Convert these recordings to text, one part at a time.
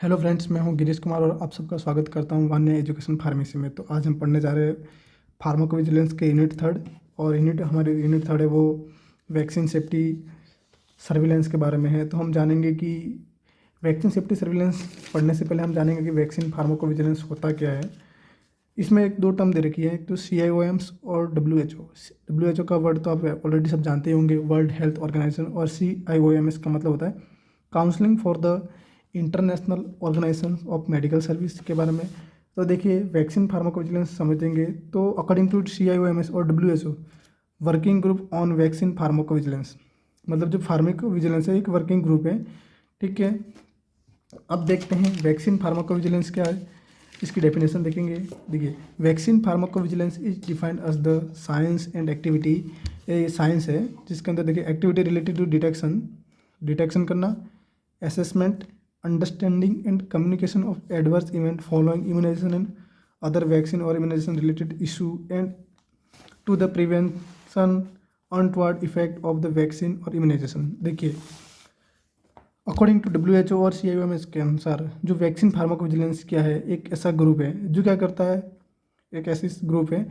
Hello friends, मैं हूं गिरीश कुमार और आप सबका स्वागत करता हूं वान्या एजुकेशन फार्मेसी में। तो आज हम पढ़ने जा रहे हैं फार्माकोविजिलेंस के यूनिट थर्ड। और हमारे यूनिट थर्ड है वो वैक्सीन सेफ्टी सर्विलेंस के बारे में है। तो हम जानेंगे कि वैक्सीन सेफ्टी सर्विलेंस पढ़ने से पहले हम जानेंगे कि वैक्सीन फार्माकोविजिलेंस होता क्या है। इसमें एक दो टर्म दे रखी है, एक तो CIOMs और WHO का वर्ड तो आप ऑलरेडी सब जानते ही होंगे, वर्ल्ड हेल्थ ऑर्गेनाइजेशन। और CIOMs का मतलब होता है counselling for the international organisation of medical service के बारे में। तो देखिए, वैक्सीन फार्माकोविजिलेंस समझेंगे तो अकॉर्डिंग टू CIOMs और WHO, working group on vaccine pharmacovigilance, मतलब जो फार्माकोविजिलेंस है एक वर्किंग ग्रुप है। ठीक है, अब देखते हैं वैक्सीन फार्माकोविजिलेंस क्या है, इसकी डेफिनेशन देखेंगे। देखिए, vaccine pharmacovigilance is defined as the science and activity. ये साइंस है जिसके अंदर देखिए एक्टिविटी रिलेटेड टू डिटेक्शन करना, assessment, understanding and communication of adverse event following immunisation and other vaccine or immunization related issue and to the prevention untoward effect of the vaccine or immunization. देखिए, according to WHO और CIOMs के अनुसार जो vaccine pharmacovigilance क्या है, एक ऐसा group है जो क्या करता है, एक ऐसी ग्रुप है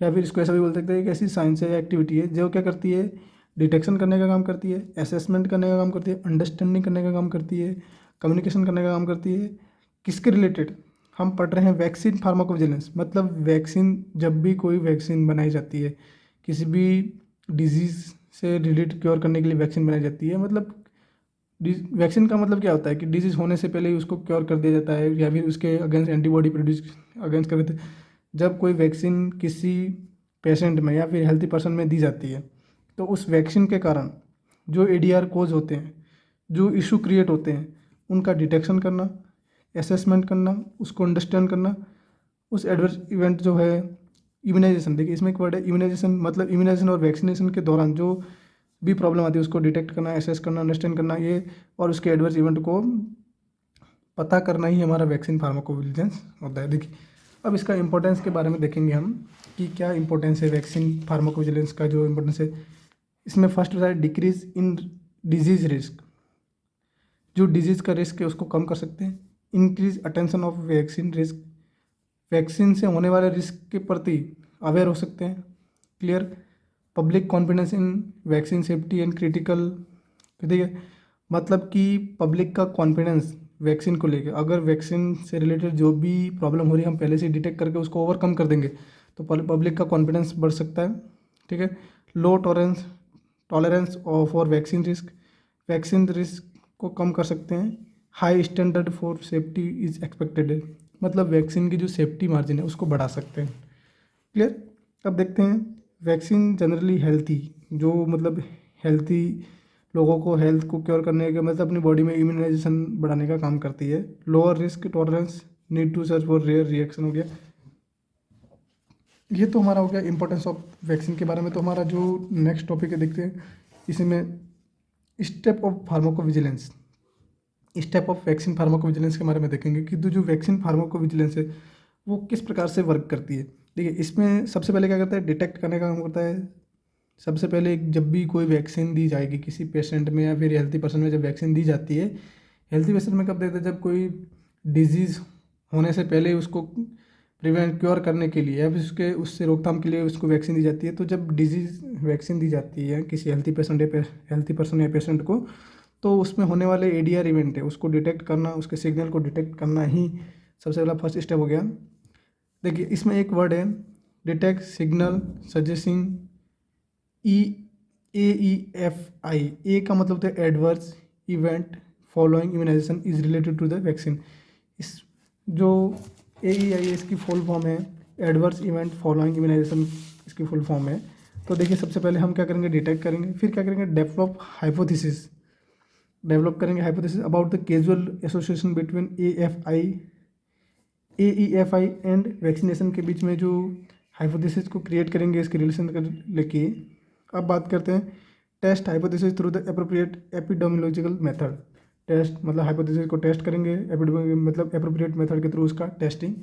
या फिर इसको ऐसा भी बोल सकते हैं, एक ऐसी साइंस है या एक्टिविटी है जो क्या करती है, डिटेक्शन करने का काम करती है, असेसमेंट करने का काम करती है, अंडरस्टैंडिंग करने का काम करती है, कम्युनिकेशन करने का काम करती है। किसके रिलेटेड हम पढ़ रहे हैं, वैक्सीन फार्माकोविजिलेंस। मतलब वैक्सीन, जब भी कोई वैक्सीन बनाई जाती है, किसी भी डिजीज़ से रिलेटेड क्योर करने के लिए वैक्सीन बनाई जाती है। मतलब वैक्सीन का मतलब क्या होता है कि डिजीज़ होने से पहले ही उसको क्योर कर दिया जाता है या फिर उसके अगेंस्ट एंटीबॉडी प्रोड्यूस अगेंस्ट कर देते हैं। जब कोई वैक्सीन किसी पेशेंट में या फिर हेल्थी पर्सन में दी जाती है तो उस वैक्सीन के कारण जो ADR कोज होते हैं, जो इशू क्रिएट होते हैं, उनका डिटेक्शन करना, असेसमेंट करना, उसको अंडरस्टैंड करना, उस एडवर्स इवेंट जो है इम्यूनाइजेशन। देखिए, इसमें एक वर्ड है इम्यूनाइजेशन, मतलब इम्यूनाइजेशन और वैक्सीनेशन के दौरान जो भी प्रॉब्लम आती है उसको डिटेक्ट करना, एसेस करना, अंडरस्टैंड करना, ये और उसके एडवर्स इवेंट को पता करना ही हमारा वैक्सीन फार्माकोविजिलेंस होता है। देखिए, अब इसका इंपॉर्टेंस के बारे में देखेंगे हम कि क्या इंपॉर्टेंस है वैक्सीन फार्माकोविजिलेंस का। जो इंपॉर्टेंस है इसमें फर्स्ट होता है डिक्रीज इन डिजीज रिस्क। जो डिजीज़ का रिस्क है उसको कम कर सकते हैं। Increase attention of vaccine risk, vaccine से होने वाले रिस्क के प्रति अवेयर हो सकते हैं। Clear, public confidence in vaccine safety and critical. ठीक है, मतलब कि पब्लिक का कॉन्फिडेंस वैक्सीन को लेकर, अगर वैक्सीन से रिलेटेड जो भी प्रॉब्लम हो रही है हम पहले से डिटेक्ट करके उसको ओवरकम कर देंगे तो पब्लिक का कॉन्फिडेंस बढ़ सकता है। ठीक है, low tolerance for vaccine risk, vaccine risk को कम कर सकते हैं। High standard for safety is expected है, मतलब वैक्सीन की जो सेफ्टी मार्जिन है उसको बढ़ा सकते हैं। क्लियर, अब देखते हैं वैक्सीन जनरली हेल्थी, जो मतलब हेल्थी लोगों को हेल्थ को क्योर करने का मतलब अपनी बॉडी में इम्यूनाइजेशन बढ़ाने का काम करती है। Lower risk tolerance, need to search for rare reaction हो गया। ये तो हमारा हो गया इंपॉर्टेंस ऑफ वैक्सीन के बारे में। तो हमारा जो नेक्स्ट टॉपिक है देखते हैं, इसमें step of pharmacovigilance, step of vaccine pharmacovigilance के बारे में देखेंगे कि जो वैक्सीन फार्माकोविजिलेंस है वो किस प्रकार से वर्क करती है। देखिए, इसमें सबसे पहले क्या करता है, डिटेक्ट करने का काम करता है। सबसे पहले जब भी कोई वैक्सीन दी जाएगी किसी पेशेंट में या फिर हेल्थी पर्सन में, जब वैक्सीन दी जाती है, हेल्थी पेशेंट में कब देते हैं, जब कोई डिजीज़ होने से पहले उसको प्रिवेंट क्योर करने के लिए या फिर उससे रोकथाम के लिए उसको वैक्सीन दी जाती है। तो जब डिजीज़ वैक्सीन दी जाती है किसी हेल्थी पर्सन या पेशेंट को, तो उसमें होने वाले ADR इवेंट है उसको डिटेक्ट करना, उसके सिग्नल को डिटेक्ट करना ही सबसे पहला फर्स्ट स्टेप हो गया। देखिए, इसमें एक वर्ड है detect signal suggesting AEFI। A का मतलब होता है adverse event following immunisation is related to the vaccine. इस जो AEI इसकी फुल फॉर्म है, एडवर्स इवेंट फॉलोइंग इम्यूनाइजेशन इसकी फुल फॉर्म है। तो देखिए, सबसे पहले हम क्या करेंगे, डिटेक्ट करेंगे, फिर क्या करेंगे, डेवलप करेंगे hypothesis about the casual association between AEFI and vaccination के बीच में जो हाइपोथेसिस को क्रिएट करेंगे इसके रिलेशन कर लेके। अब बात करते हैं test hypothesis through the appropriate epidemiological method. Test मतलब हाइपोथेसिस को टेस्ट करेंगे, मतलब एप्रोप्रिएट मेथड के थ्रू उसका टेस्टिंग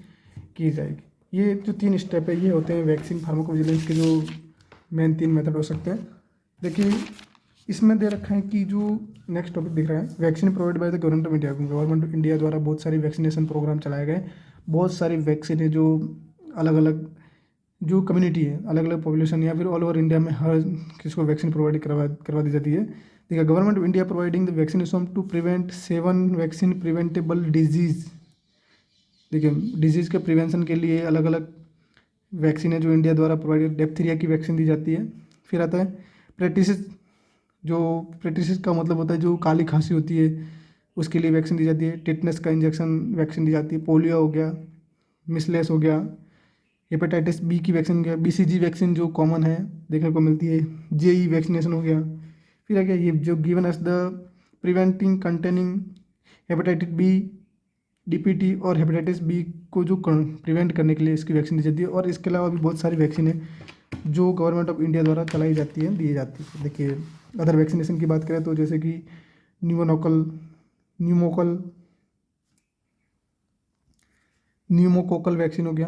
की जाएगी। ये जो 3 स्टेप है ये होते हैं वैक्सीन फार्माकोविजिलेंस के जो मेन 3 मेथड हो सकते हैं। देखिए, इसमें दे रखा है कि जो नेक्स्ट टॉपिक दिख रहा है, vaccine provide by the government of India. Government of India द्वारा बहुत सारी वैक्सीनेशन प्रोग्राम चलाए गए। बहुत सारी वैक्सीन है जो अलग अलग जो कम्युनिटी है, अलग अलग पॉपुलेशन या फिर ऑल ओवर इंडिया में हर किसी को वैक्सीन प्रोवाइड करवा दी जाती है। देखिए, government of India providing the vaccination to prevent 7 vaccine preventable diseases. देखिए, डिजीज़ के प्रिवेंशन के लिए अलग अलग वैक्सीन है जो इंडिया द्वारा प्रोवाइड। डिप्थीरिया की वैक्सीन दी जाती है। फिर आता है प्रेटिसिस। जो प्रेटिसिस का मतलब होता है जो काली खांसी होती है, उसके लिए वैक्सीन दी जाती है। टिटनेस का इंजेक्शन वैक्सीन दी जाती है। पोलियो हो गया, मिसलेस हो गया, हेपेटाइटिस बी की वैक्सीन हो गया, BCG वैक्सीन जो कॉमन है देखने को मिलती है, JE वैक्सीनेशन हो गया। फिर आ गया ये जो given as the preventing containing hepatitis B, DPT और हेपेटाइटिस बी को जो प्रिवेंट करने के लिए इसकी वैक्सीन दी जाती है। और इसके अलावा भी बहुत सारी वैक्सीन है जो गवर्नमेंट ऑफ इंडिया द्वारा चलाई जाती है, दी जाती है। देखिए, अदर वैक्सीनेशन की बात करें तो जैसे कि न्यूमोकोकल वैक्सीन हो गया,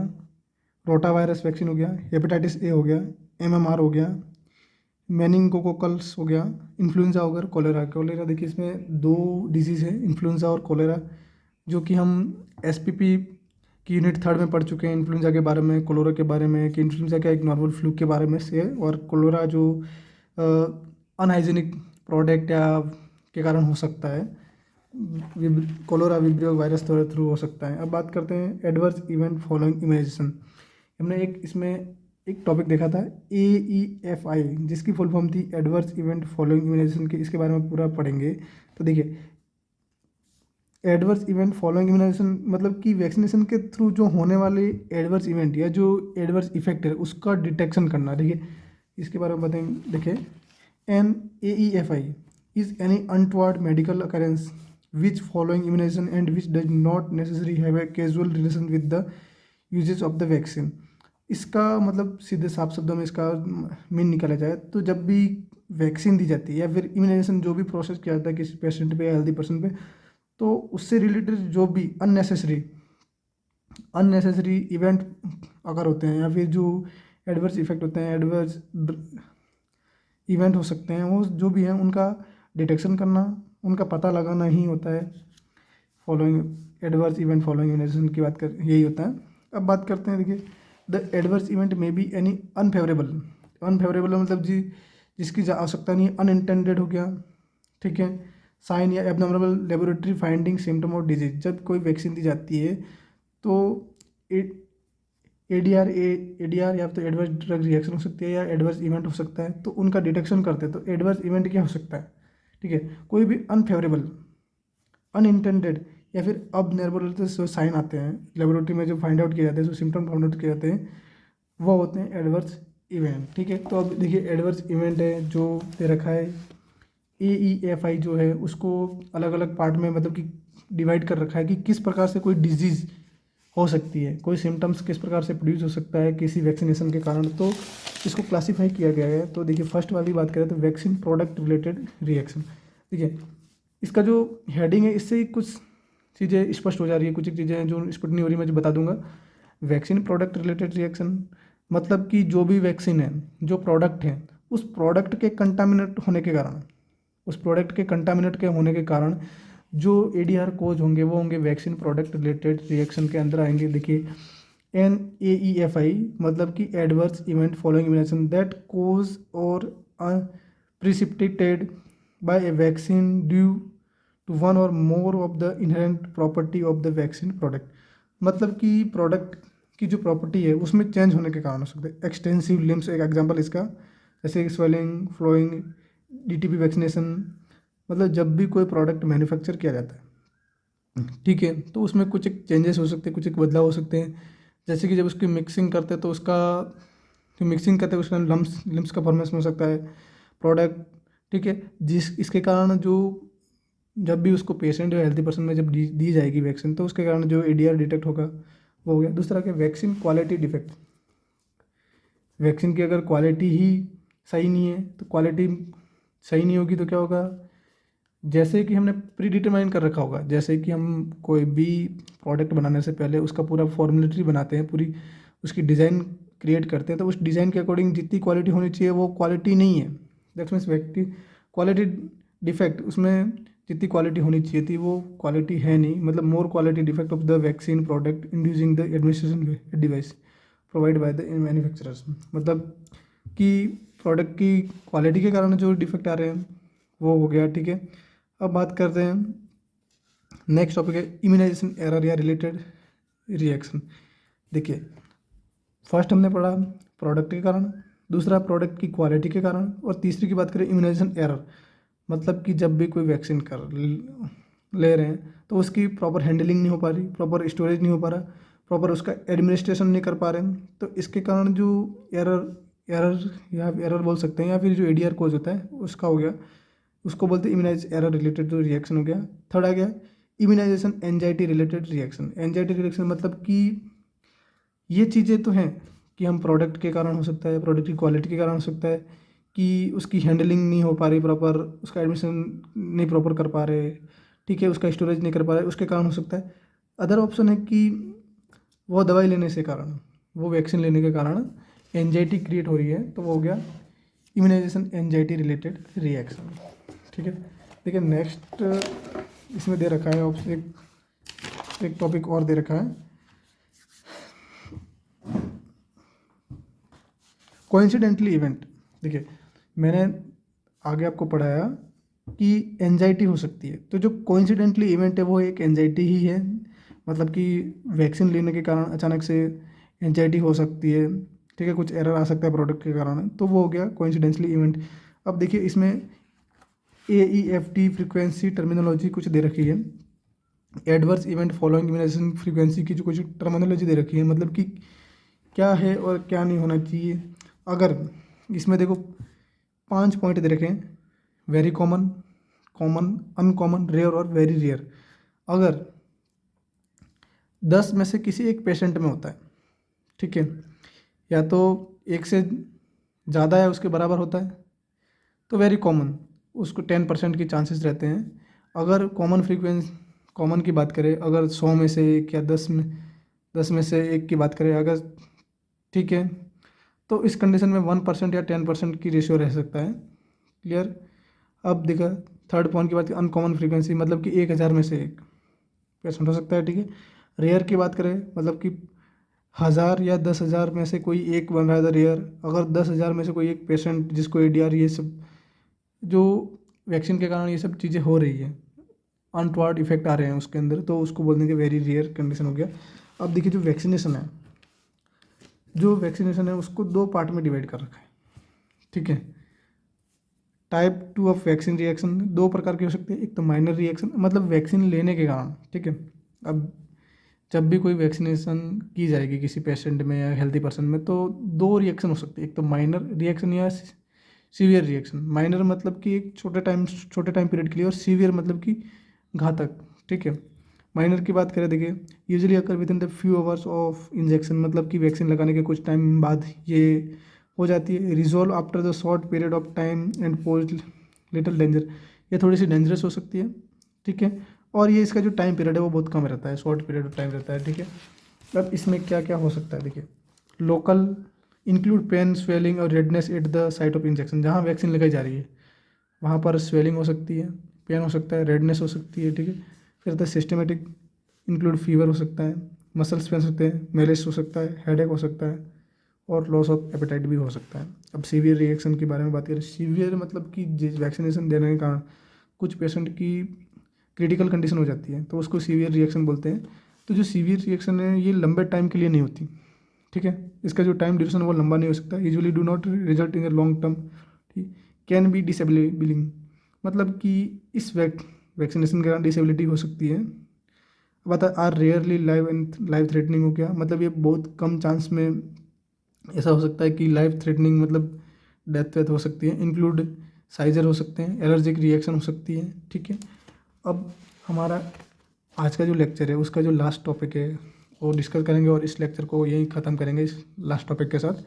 रोटा वायरस वैक्सीन हो गया, हेपेटाइटिस ए हो गया, MMR हो गया, मेनिंगोकोकल्स हो गया, इन्फ्लुएंजा हो गया, कोलेरा। देखिए, इसमें 2 डिजीज़ है, इन्फ्लुएंजा और कोलेरा, जो कि हम SPP की यूनिट 3 में पढ़ चुके हैं। इन्फ्लुएंजा के बारे में, कोलेरा के बारे में, कि इन्फ्लुएंजा का एक नॉर्मल फ्लू के बारे में से है, और कोलेरा जो अनहाइजीनिक प्रोडक्ट या के कारण हो सकता है। कोलेरा विब्रियो वायरस थ्रू हो सकता है। अब बात करते हैं एडवर्स इवेंट फॉलोइंग इम्यूनाइजेशन। हमने इसमें एक टॉपिक देखा था AEFI, जिसकी फुल फॉर्म थी एडवर्स इवेंट फॉलोइंग इम्यूनाइजेशन की। इसके बारे में पूरा पढ़ेंगे। तो देखिए, एडवर्स इवेंट फॉलोइंग इम्यूनाइजेशन मतलब कि वैक्सीनेशन के थ्रू जो होने वाले एडवर्स इवेंट या जो एडवर्स इफेक्ट है उसका डिटेक्शन करना। देखिए, इसके बारे में बताएंगे। देखिए, an AEFI is any untoward medical occurrence which following immunisation and which does not necessary have a casual relation with the usages of the vaccine. इसका मतलब सीधे साफ शब्दों में इसका मीन निकाला जाए तो जब भी वैक्सीन दी जाती है या फिर इम्यूनाइजेशन जो भी प्रोसेस किया जाता है किसी पेशेंट पे या हेल्दी पर्सन पे, तो उससे रिलेटेड जो भी अननेसेसरी इवेंट अगर होते हैं या फिर जो एडवर्स इफेक्ट होते हैं, एडवर्स इवेंट हो सकते हैं, वो जो भी हैं उनका डिटेक्शन करना, उनका पता लगाना ही होता है following adverse event following immunisation की बात कर, यही होता है। अब बात करते हैं। देखिए, द एडवर्स इवेंट में बी एनी अनफेवरेबल मतलब जिसकी आवश्यकता नहीं, अनइंटेंडेड हो गया, ठीक है, साइन या abnormal laboratory finding symptom of disease. जब कोई वैक्सीन दी जाती है तो ADR या तो एडवर्स ड्रग रिएक्शन हो सकती है या एडवर्स इवेंट हो सकता है, तो उनका डिटेक्शन करते हैं। तो एडवर्स इवेंट क्या हो सकता है, ठीक है, कोई भी अनफेवरेबल, अनइंटेंडेड या फिर अब नॉर्मल जो साइन आते हैं लेबोरेटरी में जो फाइंड आउट किए जाते हैं, जो सिम्टम फाइंड आउट किए जाते हैं, वो होते हैं एडवर्स इवेंट, ठीक है। तो अब देखिए, एडवर्स इवेंट है जो दे रखा है AEFI जो है उसको अलग अलग पार्ट में मतलब कि डिवाइड कर रखा है कि किस प्रकार से कोई डिजीज़ हो सकती है, कोई सिम्टम्स किस प्रकार से प्रोड्यूस हो सकता है किसी वैक्सीनेशन के कारण, तो इसको क्लासीफाई किया गया है। तो देखिए, फर्स्ट वाली बात करें तो वैक्सीन प्रोडक्ट रिलेटेड रिएक्शन। देखिए, इसका जो हेडिंग है इससे ही कुछ चीज़ें स्पष्ट हो जा रही है, कुछ एक चीज़ें हैं जो स्पष्ट नहीं हो रही, मैं जो बता दूंगा। वैक्सीन प्रोडक्ट रिलेटेड रिएक्शन मतलब कि जो भी वैक्सीन है, जो प्रोडक्ट है, उस प्रोडक्ट के कंटामिनेट होने के कारण, जो ADR कोज होंगे वो होंगे वैक्सीन प्रोडक्ट रिलेटेड रिएक्शन के अंदर आएंगे। देखिए, NAEFI मतलब कि adverse event following immunization that cause or precipitated by a vaccine due to one or more of the inherent property of the vaccine product. मतलब कि प्रोडक्ट की जो प्रॉपर्टी है उसमें चेंज होने के कारण हो सकते हैं। एक्सटेंसिव लिम्स एक एग्जांपल इसका, जैसे स्वेलिंग, फ्लोइंग, DTP वैक्सीनेशन। मतलब जब भी कोई प्रोडक्ट मैन्युफैक्चर किया जाता है, ठीक है, तो उसमें कुछ एक चेंजेस हो सकते हैं, कुछ एक बदलाव हो सकते हैं। जैसे कि जब उसकी मिक्सिंग करते हैं तो उसका लम्स का फॉर्मेशन हो सकता है प्रोडक्ट, ठीक है, इसके कारण जो जब भी उसको पेशेंट या हेल्दी पर्सन में जब दी जाएगी वैक्सीन, तो उसके कारण जो ADR डिटेक्ट होगा वो हो गया। दूसरा क्या, वैक्सीन क्वालिटी डिफेक्ट। वैक्सीन की अगर क्वालिटी ही सही नहीं है तो क्वालिटी सही नहीं होगी तो क्या होगा, जैसे कि हमने प्री डिटरमाइन कर रखा होगा, जैसे कि हम कोई भी प्रोडक्ट बनाने से पहले उसका पूरा फॉर्मुलेटरी बनाते हैं, पूरी उसकी डिज़ाइन क्रिएट करते हैं, तो उस डिज़ाइन के अकॉर्डिंग जितनी क्वालिटी होनी चाहिए वो क्वालिटी नहीं है। दैट्स मीन्स क्वालिटी डिफेक्ट, उसमें जितनी क्वालिटी होनी चाहिए थी वो क्वालिटी है नहीं, मतलब more quality defect of the vaccine product inducing the administration device provide by the manufacturers, मतलब कि प्रोडक्ट की क्वालिटी के कारण जो डिफेक्ट आ रहे हैं वो हो गया। ठीक है, अब बात करते हैं नेक्स्ट टॉपिक है इम्यूनाइजेशन एरर या रिलेटेड रिएक्शन। देखिए, फर्स्ट हमने पढ़ा प्रोडक्ट के कारण, दूसरा प्रोडक्ट की क्वालिटी के कारण, और तीसरी की बात करें इम्यूनाइजेशन एरर, मतलब कि जब भी कोई वैक्सीन ले रहे हैं तो उसकी प्रॉपर हैंडलिंग नहीं हो पा रही, प्रॉपर स्टोरेज नहीं हो पा रहा, प्रॉपर उसका एडमिनिस्ट्रेशन नहीं कर पा रहे हैं, तो इसके कारण जो एरर एरर या एरर बोल सकते हैं, या फिर जो एडीआर कोज होता है उसका हो गया, उसको बोलते हैं इम्यूनाइज एरर रिलेटेड जो रिएक्शन हो गया। थर्ड आ गया immunisation anxiety related reaction. Anxiety reaction मतलब कि ये चीज़ें तो हैं कि हम प्रोडक्ट के कारण हो सकता है, प्रोडक्ट की क्वालिटी के कारण हो सकता है, कि उसकी हैंडलिंग नहीं हो पा रही प्रॉपर, उसका एडमिशन नहीं प्रॉपर कर पा रहे, ठीक है, उसका स्टोरेज नहीं कर पा रहे, उसके कारण हो सकता है। अदर ऑप्शन है कि वो दवाई लेने से कारण, वो वैक्सीन लेने के कारण एंजाइटी क्रिएट हो रही है, तो वो हो गया इम्यूनाइजेशन एंजाइटी रिलेटेड रिएक्शन। ठीक है, देखिए नेक्स्ट इसमें दे रखा है ऑप्शन, एक टॉपिक और दे रखा है कोइंसिडेंटली इवेंट। देखिए, मैंने आगे आपको पढ़ाया कि एंजाइटी हो सकती है, तो जो कोइंसिडेंटली इवेंट है वो एक एंजाइटी ही है, मतलब कि वैक्सीन लेने के कारण अचानक से एंजाइटी हो सकती है, ठीक है, कुछ एरर आ सकता है प्रोडक्ट के कारण, तो वो हो गया कोइंसिडेंटली इवेंट। अब देखिए इसमें AEFT फ्रीक्वेंसी टर्मिनोलॉजी कुछ दे रखी है, adverse event following immunisation frequency की जो कुछ टर्मिनोलॉजी दे रखी है, मतलब कि क्या है और क्या नहीं होना चाहिए। अगर इसमें देखो 5 पॉइंट दे रखे हैं, very common, common, uncommon, rare और वेरी रेयर। अगर 10 में से किसी एक पेशेंट में होता है, ठीक है, या तो एक से ज़्यादा है उसके बराबर होता है, तो वेरी कॉमन, उसको 10% की चांसेस रहते हैं। अगर कॉमन की बात करें, अगर 100 में से एक या 10 में से एक की बात करें अगर, ठीक है, तो इस कंडीशन में 1% या 10% की रेशियो रह सकता है। क्लियर। अब देखा थर्ड पॉइंट की बात की अनकॉमन फ्रीक्वेंसी, मतलब कि 1000 में से एक पेशेंट हो सकता है, ठीक है। रेयर की बात करें मतलब कि 1000 या 10,000 में से कोई एक बन रहा है, रेयर। अगर 10,000 में से कोई एक पेशेंट जिसको ADR ये सब जो वैक्सीन के कारण ये सब चीज़ें हो रही है, अनटवार्ड इफेक्ट आ रहे हैं उसके अंदर, तो उसको बोलने के वेरी रेयर कंडीशन हो गया। अब देखिए जो वैक्सीनेशन है उसको 2 पार्ट में डिवाइड कर रखा है, ठीक है। टाइप 2 ऑफ वैक्सीन रिएक्शन 2 प्रकार की हो सकती है, एक तो माइनर रिएक्शन, मतलब वैक्सीन लेने के कारण, ठीक है। अब जब भी कोई वैक्सीनेशन की जाएगी किसी पेशेंट में या हेल्दी पर्सन में, तो 2 रिएक्शन हो सकती है, एक तो माइनर रिएक्शन या सीवियर रिएक्शन। माइनर मतलब कि एक छोटे टाइम पीरियड के लिए, और सीवियर मतलब कि घातक, ठीक है। माइनर की बात करें, देखिए usually occur with in the few hours of injection, मतलब कि वैक्सीन लगाने के कुछ टाइम बाद ये हो जाती है। Resolve after the short period of time and pose little danger, ये थोड़ी सी डेंजरस हो सकती है, ठीक है। और ये इसका जो टाइम पीरियड है वो बहुत कम रहता है, शॉर्ट पीरियड ऑफ टाइम रहता है, ठीक है। अब इसमें क्या क्या हो सकता है, देखिए लोकल इंक्लूड पेन, स्वेलिंग और redness at the site of injection, जहाँ वैक्सीन लगाई जा रही है वहाँ पर स्वेलिंग हो सकती है, पेन हो सकता है, रेडनेस हो सकती है, ठीक है। फिर द सिस्टमेटिक इंक्लूड फीवर हो सकता है, मसल्स पेन हो सकते हैं, मेलिस हो सकता है, हेडेक हो सकता है, और लॉस ऑफ एपेटाइट भी हो सकता है। अब सीवियर रिएक्शन के बारे में बात करें, सीवियर मतलब कि वैक्सीनेशन देने के कारण कुछ पेशेंट की क्रिटिकल कंडीशन हो जाती है, तो उसको सीवियर रिएक्शन बोलते हैं। तो जो सीवियर रिएक्शन है ये लंबे टाइम के लिए नहीं होती, ठीक है। इसका जो टाइम ड्यूरेशन वो लंबा नहीं हो सकता, usually do not result in a long term, ठीक। कैन बी डिसेबलिंग, मतलब कि इस वैक्सीनेशन के कारण डिसेबिलिटी हो सकती है। बता are rarely live and life threatening हो गया, मतलब ये बहुत कम चांस में ऐसा हो सकता है कि लाइफ थ्रेटनिंग मतलब डेथ वेथ हो सकती है। इंक्लूड साइजर हो सकते हैं, एलर्जिक रिएक्शन हो सकती है, ठीक है। अब हमारा आज का जो लेक्चर है उसका जो लास्ट टॉपिक है वो डिस्कस करेंगे, और इस लेक्चर को यहीं ख़त्म करेंगे इस लास्ट टॉपिक के साथ।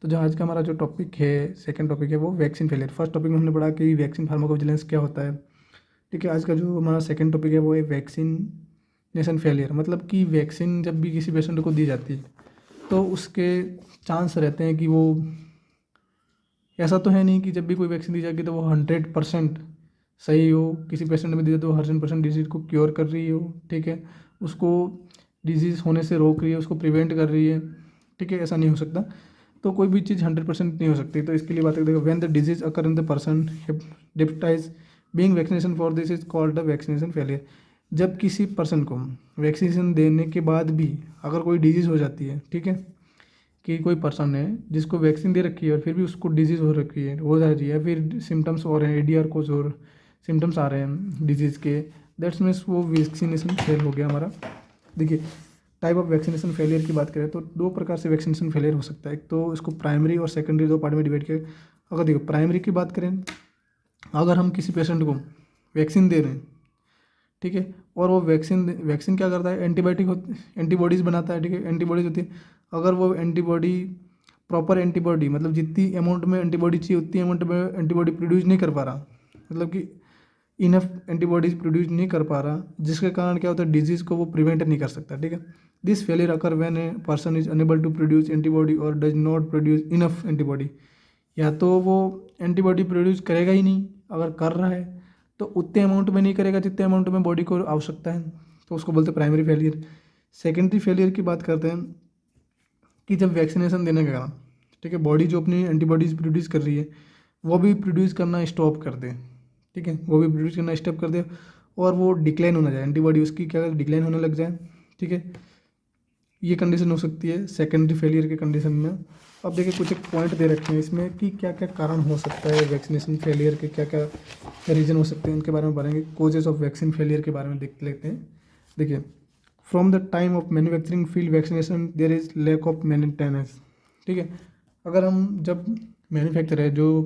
तो जो आज का हमारा जो टॉपिक है, सेकंड टॉपिक है, वो वैक्सीन फेलियर। फर्स्ट टॉपिक में हमने पढ़ा कि वैक्सीन फार्माकोविजिलेंस क्या होता है, ठीक है। आज का जो हमारा सेकंड टॉपिक है वो है वैक्सीनेशन फेलियर, मतलब कि वैक्सीन जब भी किसी पेशेंट को दी जाती है तो उसके चांस रहते हैं कि वो ऐसा तो है नहीं कि जब भी कोई वैक्सीन दी जाएगी तो वो 100% सही हो, किसी पेशेंट में दी जाए तो 100% डिजीज़ को क्योर कर रही हो, ठीक है, उसको डिजीज़ होने से रोक रही है, उसको प्रिवेंट कर रही है, ठीक है, ऐसा नहीं हो सकता। तो कोई भी चीज़ 100% नहीं हो सकती। तो इसके लिए बात करते हैं, when the disease occur in the person hepatitis being vaccination for this is called the vaccination failure. जब किसी पर्सन को वैक्सीनेशन देने के बाद भी अगर कोई डिजीज़ हो जाती है, ठीक है, कि कोई पर्सन है जिसको वैक्सीन दे रखी है और फिर भी उसको डिजीज़ हो रखी है, हो जा रही है, फिर सिम्टम्स हो रहे हैं, एडीआर कोज और सिम्टम्स आ रहे हैं डिजीज़ के, दैट्स मीन्स वो वैक्सीनेशन फेल हो गया हमारा। देखिए, टाइप ऑफ वैक्सीनेशन फेलियर की बात करें तो दो प्रकार से वैक्सीनेशन फेलियर हो सकता है। एक तो इसको प्राइमरी और सेकेंडरी दो पार्ट में डिवाइड किया। अगर देखो प्राइमरी की बात करें, अगर हम किसी पेशेंट को वैक्सीन दे रहे हैं, ठीक है, और वो वैक्सीन क्या करता है, एंटीबॉडीज़ बनाता है, ठीक है, एंटीबॉडीज़ होती है। अगर वो एंटीबॉडी प्रॉपर एंटीबॉडी मतलब जितनी अमाउंट में एंटीबॉडी चाहिए उतनी अमाउंट में एंटीबॉडी प्रोड्यूस नहीं कर पा रहा, मतलब कि इनफ एंटीबॉडीज प्रोड्यूस नहीं कर पा रहा, जिसके कारण क्या होता है, डिजीज़ को वो प्रिवेंट नहीं कर सकता, ठीक है। This failure occur when a person is unable to produce antibody or does not produce enough antibody. या तो वो एंटीबॉडी प्रोड्यूस करेगा ही नहीं, अगर कर रहा है तो उतने अमाउंट में नहीं करेगा जितने अमाउंट में बॉडी को आवश्यकता है, तो उसको बोलते हैं प्राइमरी फेलियर। सेकेंडरी फेलियर की बात करते हैं कि जब वैक्सीनेशन देने के कारण, ठीक है, बॉडी जो अपनी एंटीबॉडीज़ प्रोड्यूस कर रही है वो भी प्रोड्यूस करना स्टॉप कर दे, ठीक है, वो भी प्रोड्यूस करना स्टॉप कर दे और वो डिक्लाइन होना जाए, एंटीबॉडी उसकी क्या डिक्लाइन होने लग जाए, ठीक है, ये कंडीशन हो सकती है सेकेंडरी फेलियर के कंडीशन में। अब देखिए कुछ एक पॉइंट दे रखे हैं इसमें कि क्या क्या कारण हो सकता है वैक्सीनेशन फेलियर के, क्या क्या रीज़न हो सकते हैं, उनके बारे में पढ़ेंगे। कोजेस ऑफ वैक्सीन फेलियर के बारे में देख लेते हैं। देखिए, from the time of manufacturing field vaccination there is lack of maintenance, ठीक है, अगर हम जब मैन्युफैक्चर है जो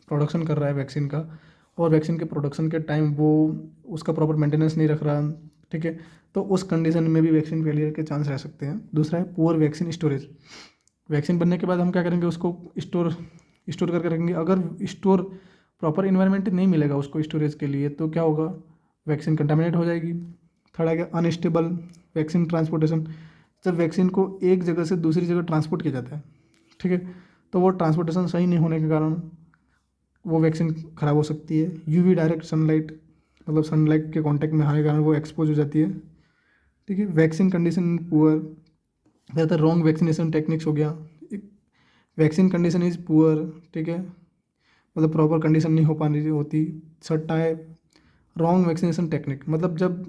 प्रोडक्शन कर रहा है वैक्सीन का और वैक्सीन के प्रोडक्शन के टाइम वो उसका प्रॉपर मेंटेनेंस नहीं रख रहा, ठीक है, तो उस कंडीशन में भी वैक्सीन फेलियर के चांस रह सकते हैं। दूसरा है पुअर वैक्सीन स्टोरेज। वैक्सीन बनने के बाद हम क्या करेंगे, उसको स्टोर करके रखेंगे। अगर स्टोर प्रॉपर इन्वायरमेंट नहीं मिलेगा उसको स्टोरेज के लिए तो क्या होगा, वैक्सीन कंटामिनेट हो जाएगी। थर्ड आ गया अनस्टेबल वैक्सीन ट्रांसपोर्टेशन। जब वैक्सीन को एक जगह से दूसरी जगह ट्रांसपोर्ट किया जाता है, ठीक है, तो वो ट्रांसपोर्टेशन सही नहीं होने के कारण वो वैक्सीन ख़राब हो सकती है। यूवी डायरेक्ट सनलाइट मतलब सनलाइट के कांटेक्ट में आने के कारण वो एक्सपोज हो जाती है, ठीक है। वैक्सीन कंडीशन पुअर, ज़्यादातर रॉन्ग वैक्सीनेशन टेक्निक्स हो गया। वैक्सीन कंडीशन इज़ पुअर, ठीक है, मतलब प्रॉपर कंडीशन नहीं हो पा रही होती। छठा है रॉन्ग वैक्सीनेशन टेक्निक, मतलब जब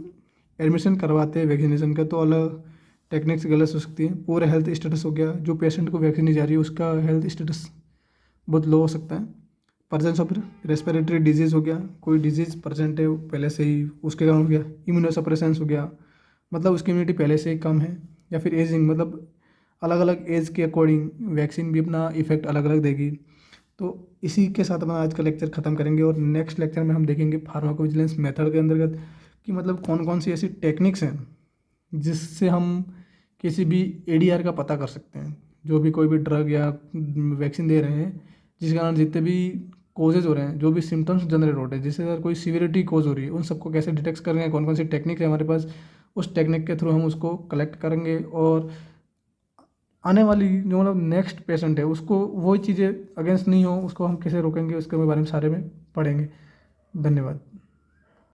एडमिशन करवाते हैं वैक्सीनेशन का तो अलग टेक्निक्स गलत हो सकती है। पूरा हेल्थ स्टेटस हो गया, जो पेशेंट को वैक्सीन दी जा रही है उसका हेल्थ स्टेटस बहुत लो हो सकता है। प्रेजेंस ऑफ रेस्पिरेटरी डिजीज़ हो गया, कोई डिजीज़ प्रेजेंट है पहले से ही उसके कारण हो गया। इम्यूनोसप्रेसेंस हो गया, मतलब उसकी इम्यूनिटी पहले से ही कम है। या फिर एजिंग, मतलब अलग अलग एज के अकॉर्डिंग वैक्सीन भी अपना इफेक्ट अलग अलग देगी। तो इसी के साथ हम आज का लेक्चर ख़त्म करेंगे और नेक्स्ट लेक्चर में हम देखेंगे फार्माकोविजिलेंस मेथड के अंतर्गत कि मतलब कौन कौन सी ऐसी टेक्निक्स हैं जिससे हम किसी भी एडीआर का पता कर सकते हैं। जो भी कोई भी ड्रग या वैक्सीन दे रहे हैं जिस कारण जितने भी कोजेज हो रहे हैं, जो भी सिम्टम्स जनरेट हो रहे हैं, जिससे अगर कोई सीवियरिटी कोज हो रही है, उन सबको कैसे डिटेक्ट करेंगे, कौन कौन सी टेक्निक है हमारे पास, उस टेक्निक के थ्रू हम उसको कलेक्ट करेंगे और आने वाली जो मतलब नेक्स्ट पेशेंट है उसको वही चीज़ें अगेंस्ट नहीं हो, उसको हम कैसे रोकेंगे उसके बारे में सारे में पढ़ेंगे। धन्यवाद।